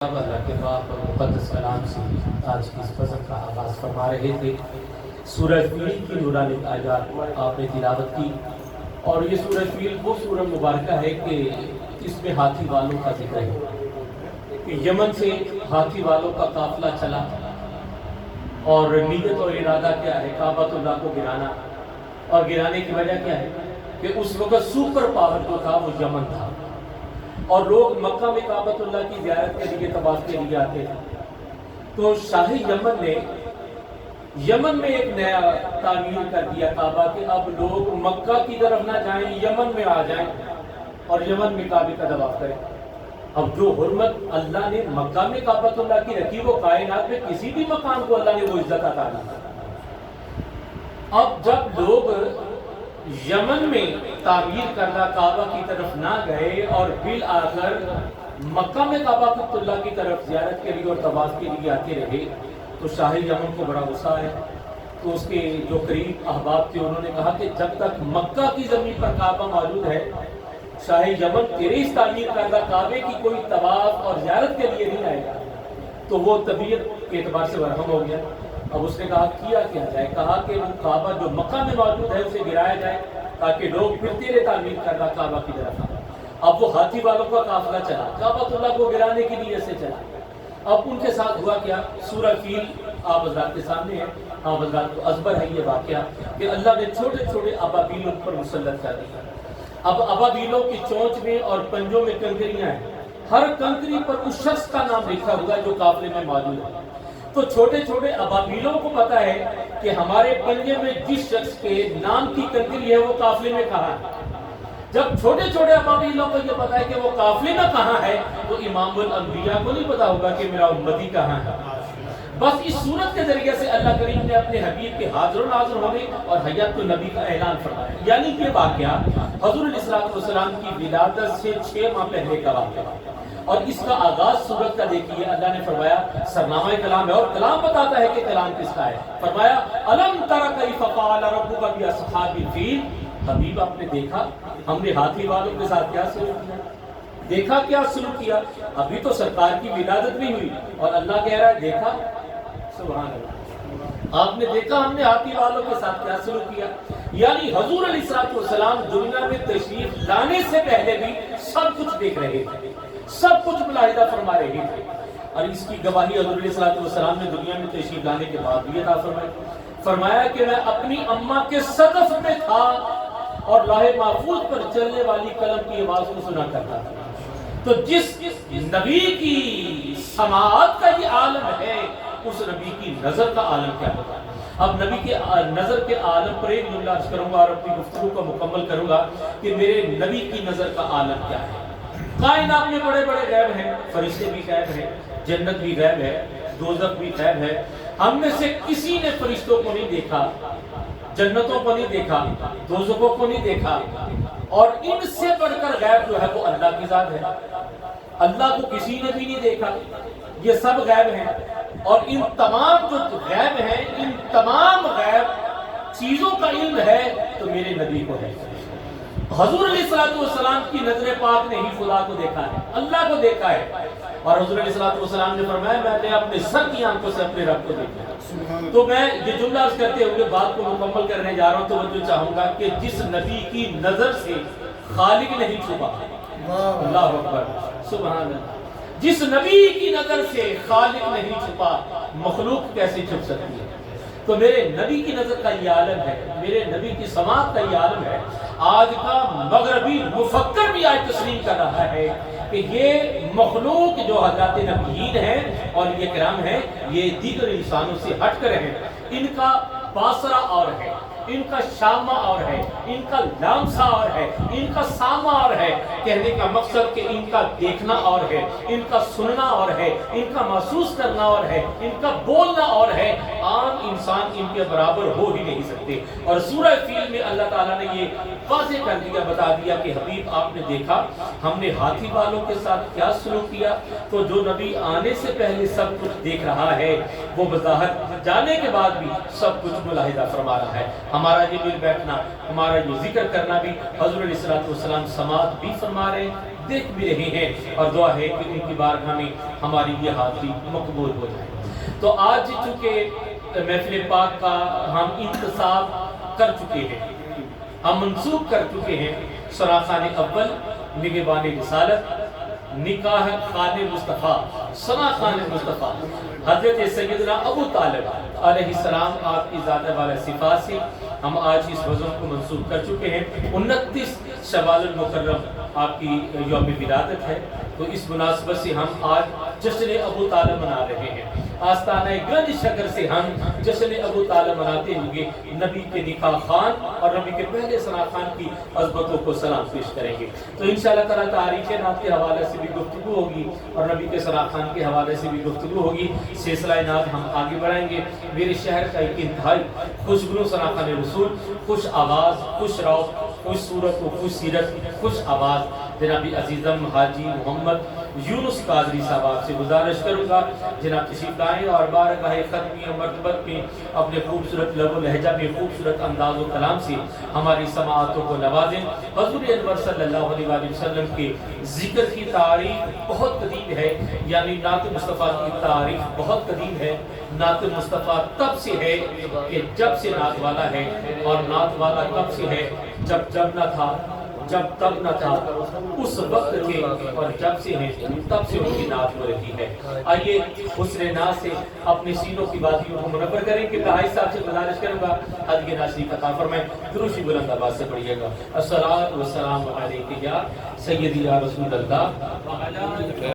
اب اللہ کے باپ اور مقدس کلام سے آج کی اس فصل کا آغاز فرما رہے تھے۔ سورہ فیل کی نورانی آیات آپ نے تلاوت کی، اور یہ سورہ فیل وہ سورہ مبارکہ ہے کہ اس میں ہاتھی والوں کا ذکر ہے کہ یمن سے ہاتھی والوں کا قافلہ چلا، اور نیت اور ارادہ کیا ہے؟ کعبۃ اللہ کو گرانا، اور گرانے کی وجہ کیا ہے کہ اس وقت سپر پاور جو تھا وہ یمن تھا، اور لوگ مکہ میں کعبۃ اللہ کی زیارت کے لیے طواف کے لیے آتے تھے۔ تو شاہ یمن نے یمن میں ایک نیا تعمیر کر دیا کعبہ کہ اب لوگ مکہ کی طرف نہ جائیں، یمن میں آ جائیں اور یمن میں کعبے کا طواف کریں۔ اب جو حرمت اللہ نے مکہ میں کعبۃ اللہ کی رکھی، وہ کائنات میں کسی بھی مکان کو اللہ نے وہ عزت عطا نہیں کی۔ اب جب لوگ یمن میں تعمیر کردہ کعبہ کی طرف نہ گئے اور بالآخر مکہ میں کعبۃ اللہ کی طرف زیارت کے لیے اور طواف کے لیے آتے رہے، تو شاہ یمن کو بڑا غصہ ہے۔ تو اس کے جو قریب احباب تھے انہوں نے کہا کہ جب تک مکہ کی زمین پر کعبہ موجود ہے، شاہ یمن تیرے اس تعمیر کردہ کعبے کی کوئی طواف اور زیارت کے لیے نہیں آئے گا۔ تو وہ طبیعت کے اعتبار سے برہم ہو گیا۔ اب اس نے کہا کیا جائے؟ کہا کہ وہ کعبہ جو مکہ میں موجود ہے اسے گرایا جائے تاکہ لوگ پھر تیرے تعمیر کردہ کعبہ کی طرف آئیں۔ اب وہ ہاتھی والوں کا قافلہ چلا، کعبۃ اللہ کو گرانے کے لیے سے چلا۔ اب ان کے ساتھ ہوا کیا؟ سورہ فیل آپ حضرات کے سامنے ہے، آپ حضرات کو ازبر ہے یہ واقعہ کہ اللہ نے چھوٹے چھوٹے ابابیلوں پر مسلط کر دیا۔ اب ابابیلوں کی چونچ میں اور پنجوں میں کنکریاں ہیں، ہر کنکری پر اس شخص کا نام لکھا ہوا جو قافلے میں موجود ہے۔ تو چھوٹے چھوٹے ابابیلوں کو پتا ہے کہ ہمارے پنجے میں جس شخص کے نام کی کنکری ہے وہ قافلے میں کہاں ہے۔ جب چھوٹے چھوٹے ابابیلوں کو یہ پتا ہے کہ وہ قافلے میں کہاں ہے، تو امام الانبیاء کو نہیں پتا ہوگا کہ میرا امتی کہاں ہے۔ بس اس صورت کے ذریعے سے اللہ کریم نے اپنے حبیب کے حاضر و ناظر ہونے اور حیات النبی کا اعلان فرمایا۔ یعنی یہ واقعہ حضور علیہ الصلوۃ والسلام کی ولادت سے 6 ماہ پہلے کا واقعہ ہے، اور اس کا آغاز سورت کا دیکھیے، اللہ نے فرمایا سرنامہ کلام ہے، اور کلام بتاتا ہے کہ کلام کس کا ہے۔ فرمایا الم تر کیف فعل ربک باصحاب الفیل، حبیب آپ نے دیکھا ہم نے ہاتھی والوں کے ساتھ کیا سلوک کیا؟ دیکھا کیا سلوک کیا؟ ابھی تو سرکار کی ولادت بھی ہوئی اور اللہ کہہ رہا ہے دیکھا؟ سبحان اللہ، آپ نے دیکھا ہم نے ہاتھی والوں کے ساتھ کیا سلوک کیا؟ یعنی حضور علیہ الصلوۃ والسلام دنیا میں تشریف لانے سے پہلے بھی سب کچھ دیکھ رہے تھے، سب کچھ ملاحظہ فرما رہے تھے، اور اس کی گواہی حضور علیہ الصلوۃ والسلام نے دنیا میں تشریف لانے کے بعد بھی عطا فرمائی۔ فرمایا کہ میں اپنی اماں کے صدف میں تھا اور لوح محفوظ پر چلنے والی قلم کی آواز کو سنا کرتا تھا۔ تو جس نبی کی سماعت کا یہ عالم ہے، اس نبی کی نظر کا عالم کیا ہوگا؟ اب نبی کے نظر کے عالم پر ایک جملہ عرض کروں گا اور اپنی گفتگو کو مکمل کروں گا کہ میرے نبی کی نظر کا عالم کیا ہے۔ کائنات میں بڑے بڑے غیب ہیں، فرشتے بھی غیب ہیں، جنت بھی غیب ہے، دوزخ بھی غیب ہے۔ ہم میں سے کسی نے فرشتوں کو نہیں دیکھا، جنتوں کو نہیں دیکھا، دوزخوں کو نہیں دیکھا، اور ان سے بڑھ کر غیب جو ہے وہ اللہ کی ذات ہے۔ اللہ کو کسی نے بھی نہیں دیکھا، یہ سب غیب ہیں، اور ان تمام جو غیب ہیں، ان تمام غیب چیزوں کا علم ہے تو میرے نبی کو ہے۔ حضور علیہ الصلوۃ والسلام کی نظر پاک نے ہی خدا کو دیکھا ہے، اللہ کو دیکھا ہے، اور حضور علیہ الصلوۃ والسلام نے فرمایا میں نے اپنے سر کی آنکھوں سے اپنے رب کو دیکھا۔ تو میں یہ جملہ عرض کرتے ہوئے بات کو مکمل کرنے جا رہا ہوں، توجہ چاہوں گا کہ جس نبی کی نظر سے خالق نہیں چھپا، اللہ اکبر سبحان اللہ، جس نبی کی نظر سے خالق نہیں چھپا، مخلوق کیسے چھپ سکتی ہے؟ تو میرے نبی کی نظر کا یہ عالم ہے، میرے نبی کی سماعت کا یہ عالم ہے۔ آج کا مغربی مفکر بھی آج تسلیم کر رہا ہے کہ یہ مخلوق جو حضرات نبیین ہیں اور یہ کرام ہیں، یہ دیگر انسانوں سے ہٹ کر ہیں، ان کا باصرہ اور ہے، ان کا شامہ اور ہے، ان کا لامسا اور ہے، ان کا سامہ اور ہے۔ کہنے کا مقصد کہ ان کا دیکھنا اور ہے، ان کا سننا اور ہے، ان کا محسوس کرنا اور ہے، ان کا بولنا اور ہے۔ عام انسان ان کے برابر ہو ہی نہیں سکتے۔ اور سورہ فیل میں اللہ تعالیٰ نے یہ واضح کر دیا، بتا دیا کہ حبیب آپ نے دیکھا ہم نے ہاتھی والوں کے ساتھ کیا سلوک کیا۔ تو جو نبی آنے سے پہلے سب کچھ دیکھ رہا ہے، وہ بظاہر جانے کے بعد بھی سب کچھ ملاحظہ فرما رہا ہے۔ ہمارا یہ مل بیٹھنا، ہمارا یہ ذکر کرنا بھی حضور علیہ الصلوۃ والسلام سماعت بھی فرما رہے ہیں، دیکھ بھی رہے ہیں، اور دعا ہے کہ ان کی بارگاہ میں ہماری یہ حاضری مقبول ہو جائے۔ تو آج چونکہ محفل پاک کا ہم انتصاب کر چکے ہیں، ہم منسوخ کر چکے ہیں سراخان اول، نگہبان رسالت، نکاح خان مصطفیٰ، سراخان مصطفیٰ حضرت سیدنا ابو طالب علیہ السلام آپ کی ذات والا صفات سے ہم آج اس وزن کو منسوخ کر چکے ہیں۔ 29 شوال المکرم آپ کی یوم ولادت ہے، تو اس مناسبت سے ہم آج جشن ابو طالب منا رہے ہیں۔ آستانہ گنج شکر سے ہم جشن ابو طالب مناتے ہوئے نبی کے نکاح خان اور نبی کے پہلے سراخان کی عظمتوں کو سلام پیش کریں گے۔ تو انشاءاللہ تعالیٰ تاریخ نات کے حوالے سے بھی گفتگو ہوگی اور نبی کے سراخان کے حوالے سے بھی گفتگو ہوگی۔ سلسلہ نات ہم آگے بڑھائیں گے۔ میرے شہر کا ایک انتہائی خوشگلو سراخان رسول، خوش آواز، خوش روح، خوش صورت و خوش سیرت، خوش آواز جناب عزیزم حاجی محمد یونس قادری صاحب آپ سے گزارش کروں گا جناب تشریف لائیں اور بارگاہ ختمی و مرتبت میں اپنے خوبصورت لب و لہجہ میں خوبصورت انداز و کلام سے ہماری سماعتوں کو نوازیں۔ حضور انور صلی اللہ علیہ وآلہ وسلم کے ذکر کی تاریخ بہت قدیم ہے، یعنی نعت مصطفیٰ کی تاریخ بہت قدیم ہے۔ نعت مصطفیٰ تب سے ہے کہ جب سے نعت والا ہے، اور نعت والا تب سے ہے جب نہ تھا، جب تب نہ تھا، اس وقت تھے، اور جب سے ہیں تب سے ان کی نعت ہو رہی ہے۔ آئیے حسن ناز سے اپنے سینوں کی بازیوں کو منور کریں کہ بھائی صاحب سے گزارش کروں گا حد کے ناشری عطا فرمائیں، دروشی بلند آواز سے پڑھیے گا۔ الصلاۃ والسلام علیک یا سیدی یا رسول اللہ۔